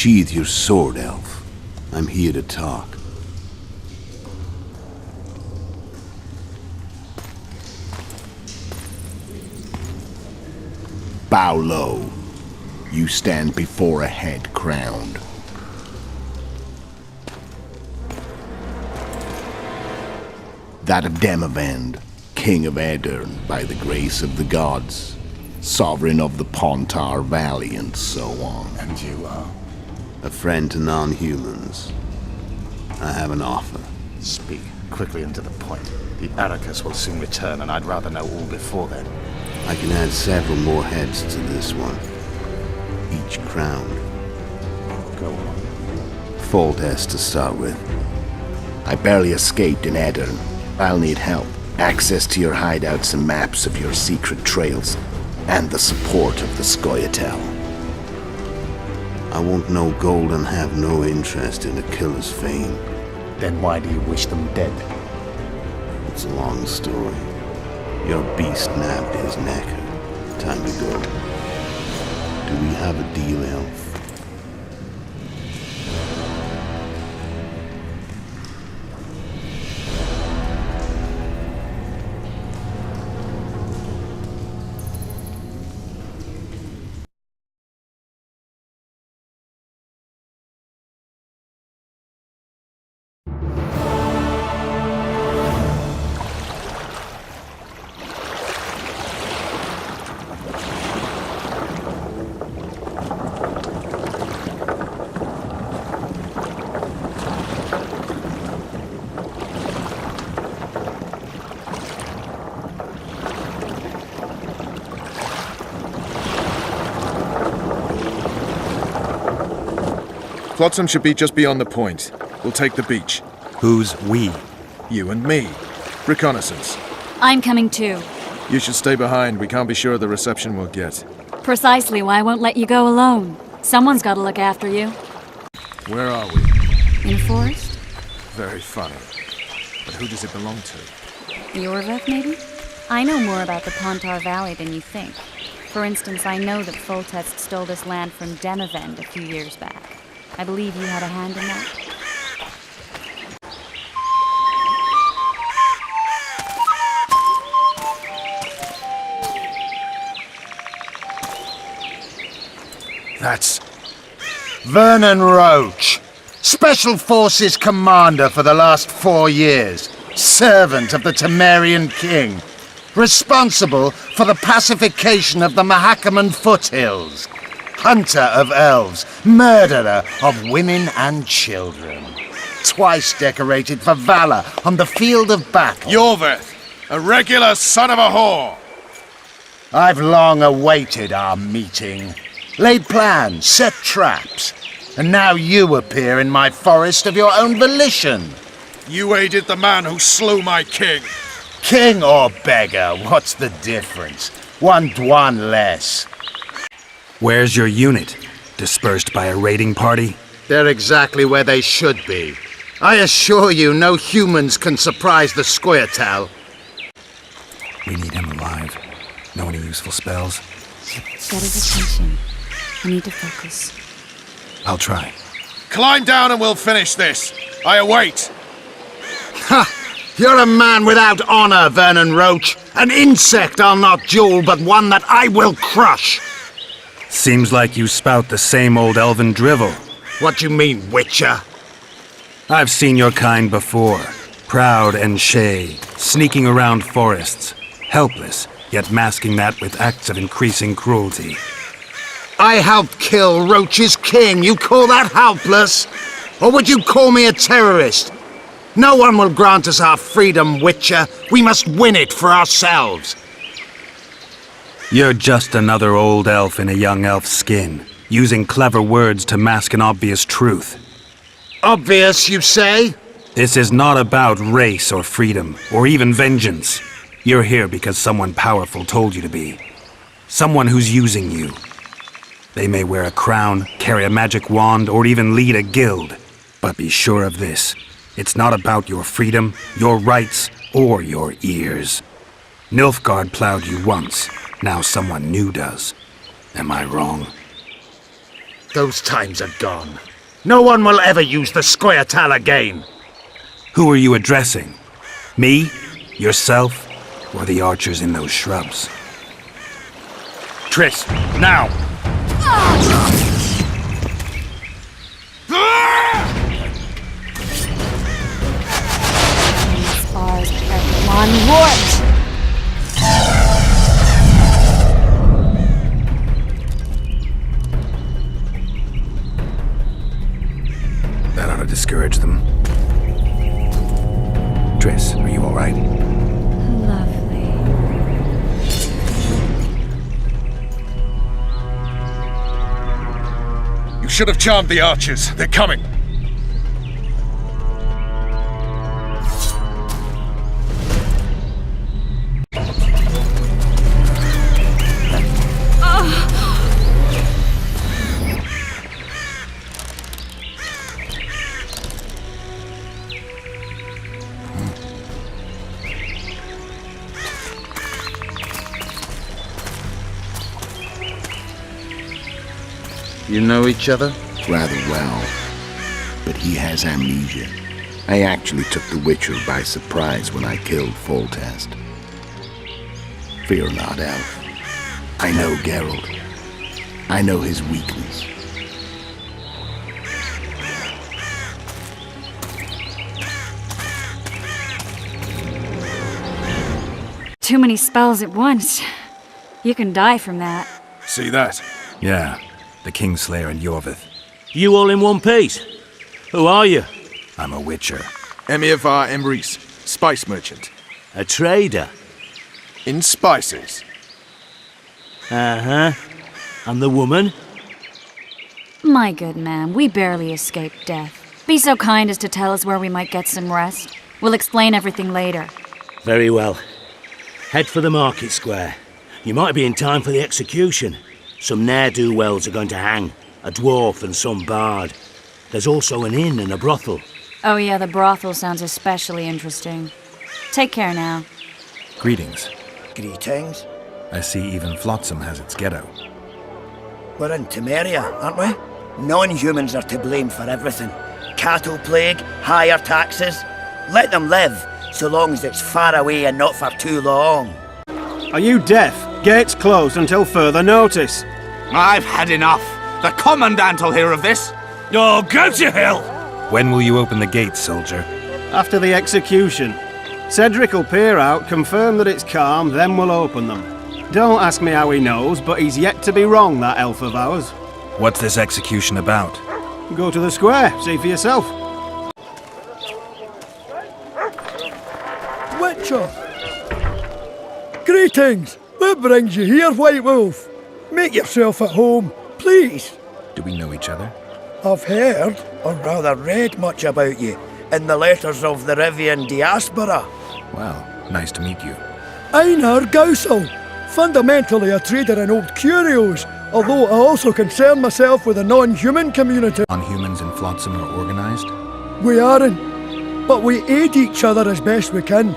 Sheathe your sword, elf. I'm here to talk. Bow low. You stand before a head crowned. That of Demavend, king of Aedirn by the grace of the gods, sovereign of the Pontar Valley and so on. And you are? A friend to non-humans. I have an offer. Speak quickly and to the point. The Arrakis will soon return, and I'd rather know all before then. I can add several more heads to this one. Each crowned. Go on. Foltest to start with. I barely escaped in Aedirn. I'll need help. Access to your hideouts and maps of your secret trails. And the support of the Scoia'tael. I won't know gold and have no interest in a killer's fame. Then why do you wish them dead? It's a long story. Your beast nabbed his neck. Time to go. Do we have a deal, elf? Flotsam should be just beyond the point. We'll take the beach. Who's we? You and me. Reconnaissance. I'm coming too. You should stay behind. We can't be sure of the reception we'll get. Precisely why I won't let you go alone. Someone's got to look after you. Where are we? In a forest? Very funny. But who does it belong to? Yorveth, maybe? I know more about the Pontar Valley than you think. For instance, I know that Foltest stole this land from Demavend a few years back. I believe you had a hand in that. That's Vernon Roche, Special Forces Commander for the last 4 years, servant of the Temerian King, responsible for the pacification of the Mahakaman foothills, hunter of elves, murderer of women and children, twice decorated for valor on the field of battle. Yorveth, a regular son of a whore! I've long awaited our meeting. Laid plans, set traps, and now you appear in my forest of your own volition. You aided the man who slew my king. King or beggar, what's the difference? One Dwan less. Where's your unit? Dispersed by a raiding party? They're exactly where they should be. I assure you, no humans can surprise the Scoia'tael. We need him alive. Know any useful spells? Get his attention. I need to focus. I'll try. Climb down and we'll finish this. I await. Ha! You're a man without honor, Vernon Roche. An insect I'll not duel, but one that I will crush. Seems like you spout the same old elven drivel. What do you mean, Witcher? I've seen your kind before. Proud and shay, sneaking around forests. Helpless, yet masking that with acts of increasing cruelty. I helped kill Roche's king. You call that helpless? Or would you call me a terrorist? No one will grant us our freedom, Witcher. We must win it for ourselves. You're just another old elf in a young elf's skin, using clever words to mask an obvious truth. Obvious, you say? This is not about race or freedom, or even vengeance. You're here because someone powerful told you to be. Someone who's using you. They may wear a crown, carry a magic wand, or even lead a guild. But be sure of this. It's not about your freedom, your rights, or your ears. Nilfgaard plowed you once. Now someone new does. Am I wrong? Those times are gone. No one will ever use the Scoia'tael again. Who are you addressing? Me? Yourself? Or the archers in those shrubs? Triss, now! As far as Pokemon warped! That ought to discourage them. Triss, are you all right? Lovely. You should have charmed the archers. They're coming. You know each other? Rather well. But he has amnesia. I actually took the Witcher by surprise when I killed Foltest. Fear not, Elf. I know Geralt. I know his weakness. Too many spells at once. You can die from that. See that? Yeah, the Kingslayer and Yorvith. You all in one piece? Who are you? I'm a Witcher. Emir var Emrys, spice merchant. A trader? In spices. Uh-huh. And the woman? My good man, we barely escaped death. Be so kind as to tell us where we might get some rest. We'll explain everything later. Very well. Head for the market square. You might be in time for the execution. Some ne'er-do-wells are going to hang. A dwarf and some bard. There's also an inn and a brothel. Oh yeah, the brothel sounds especially interesting. Take care now. Greetings. Greetings. I see even Flotsam has its ghetto. We're in Temeria, aren't we? Non-humans are to blame for everything. Cattle plague, higher taxes. Let them live, so long as it's far away and not for too long. Are you deaf? Gates closed until further notice. I've had enough. The Commandant will hear of this. Oh, go to hell! When will you open the gates, soldier? After the execution. Cedric will peer out, confirm that it's calm, then we'll open them. Don't ask me how he knows, but he's yet to be wrong, that elf of ours. What's this execution about? Go to the square, see for yourself. Witcher! Greetings! What brings you here, White Wolf? Make yourself at home, please. Do we know each other? I've heard, or rather read much about you, in the letters of the Rivian diaspora. Well, nice to meet you. Einar Gausel, fundamentally a trader in old curios, although I also concern myself with the non-human community. Non-humans in Flotsam are organized? We aren't, but we aid each other as best we can.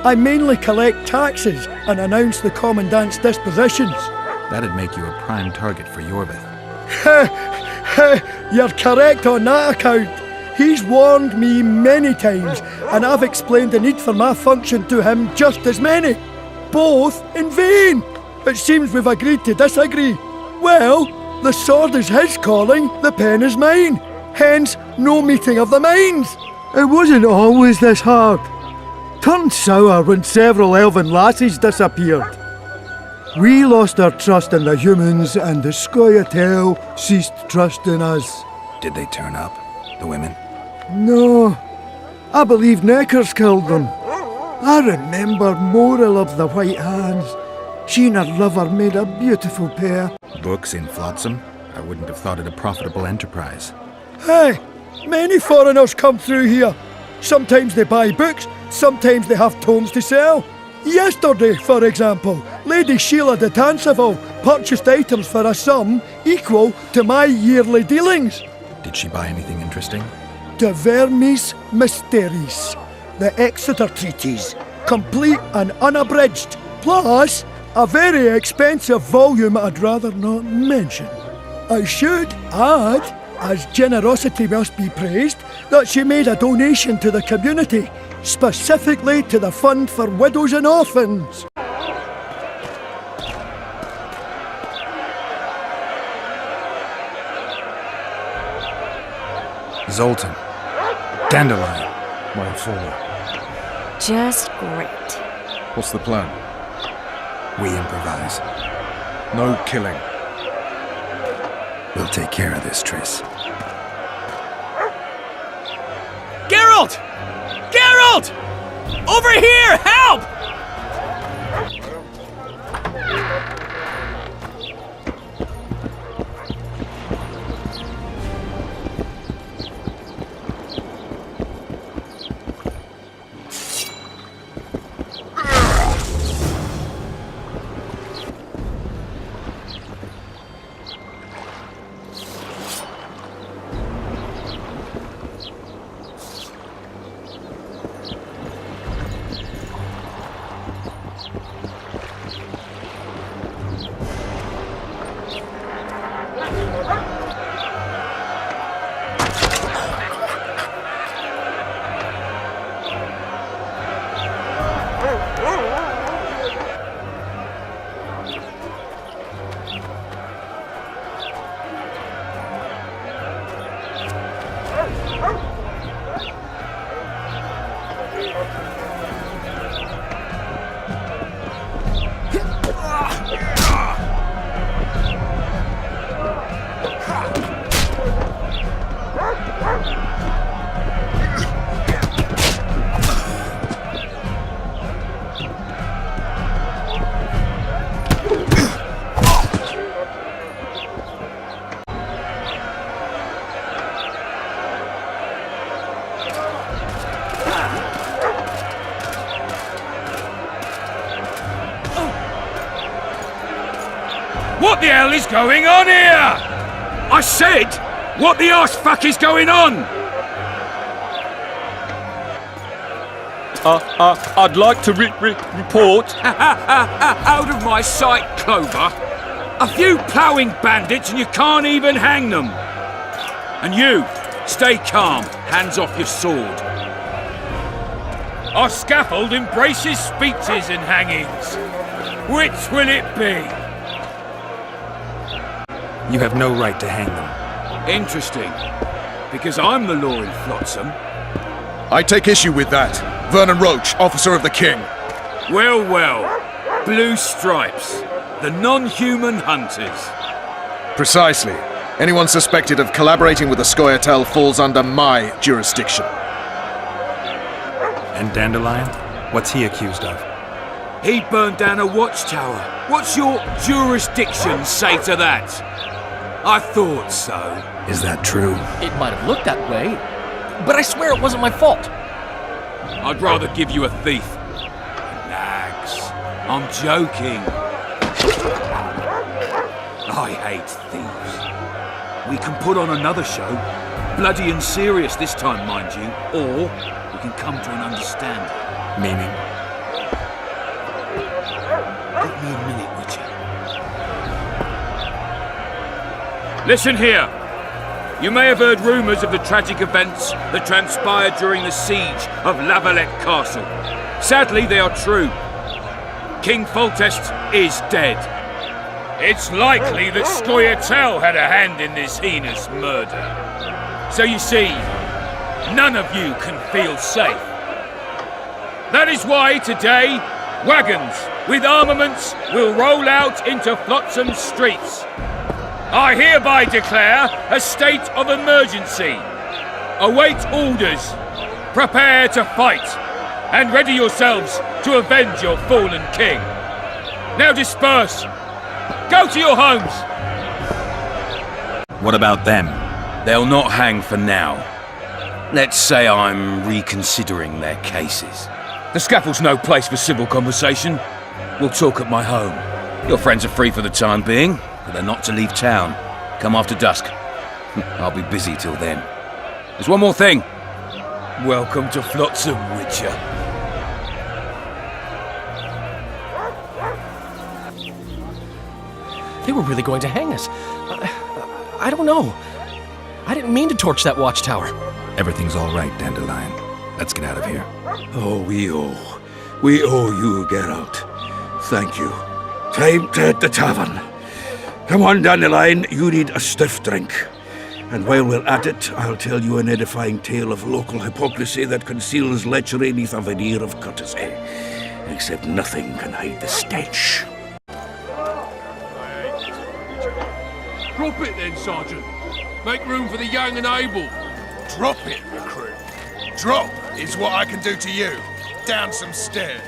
I mainly collect taxes and announce the Commandant's dispositions. That'd make you a prime target for Yorvith. You're correct on that account. He's warned me many times, and I've explained the need for my function to him just as many. Both in vain. It seems we've agreed to disagree. Well, the sword is his calling, the pen is mine. Hence, no meeting of the minds. It wasn't always this hard. Turned sour when several elven lassies disappeared. We lost our trust in the humans, and the Scoia'tael ceased trust in us. Did they turn up? The women? No, I believe Neckers killed them. I remember Morrill of the White Hands. She and her lover made a beautiful pair. Books in Flotsam? I wouldn't have thought it a profitable enterprise. Hey, many foreigners come through here. Sometimes they buy books, sometimes they have tomes to sell. Yesterday, for example, Lady Sheila de Tanseville purchased items for a sum equal to my yearly dealings. Did she buy anything interesting? De Vermis Mysteries, the Exeter Treatise, complete and unabridged, plus a very expensive volume I'd rather not mention. I should add, as generosity must be praised, that she made a donation to the community, specifically to the Fund for Widows and Orphans. Zoltan. Dandelion. My informer. Just great. What's the plan? We improvise. No killing. We'll take care of this, Triss. Geralt! Geralt! Over here! Help! What the hell is going on here? I said, what the arse fuck is going on? I'd like to report. Out of my sight, Clover. A few ploughing bandits and you can't even hang them. And you, stay calm, hands off your sword. Our scaffold embraces speeches and hangings. Which will it be? You have no right to hang them. Interesting. Because I'm the law in Flotsam. I take issue with that. Vernon Roche, officer of the king. Well, well. Blue stripes. The non-human hunters. Precisely. Anyone suspected of collaborating with the Scoia'tael falls under my jurisdiction. And Dandelion? What's he accused of? He burned down a watchtower. What's your jurisdiction say to that? I thought so. Is that true? It might have looked that way, but I swear it wasn't my fault. I'd rather give you a thief. Relax. I'm joking. I hate thieves. We can put on another show. Bloody and serious this time, mind you. Or we can come to an understanding. Meaning? Give me a minute, would you? Listen here. You may have heard rumours of the tragic events that transpired during the siege of Lavalette Castle. Sadly, they are true. King Foltest is dead. It's likely that Scoia'tael had a hand in this heinous murder. So you see, none of you can feel safe. That is why today, wagons with armaments will roll out into Flotsam streets. I hereby declare a state of emergency. Await orders. Prepare to fight. And ready yourselves to avenge your fallen king. Now disperse. Go to your homes. What about them? They'll not hang for now. Let's say I'm reconsidering their cases. The scaffold's no place for civil conversation. We'll talk at my home. Your friends are free for the time being, but they're not to leave town. Come after dusk. I'll be busy till then. There's one more thing. Welcome to Flotsam, Witcher. They were really going to hang us. I don't know. I didn't mean to torch that watchtower. Everything's all right, Dandelion. Let's get out of here. Oh, we owe you, Geralt. Thank you. Time to hit the tavern. Come on, Dandelion, you need a stiff drink. And while we're at it, I'll tell you an edifying tale of local hypocrisy that conceals lechery neath a veneer of courtesy. Except nothing can hide the stench. Drop it then, Sergeant. Make room for the young and able. Drop it, recruit. Drop is what I can do to you. Down some stairs.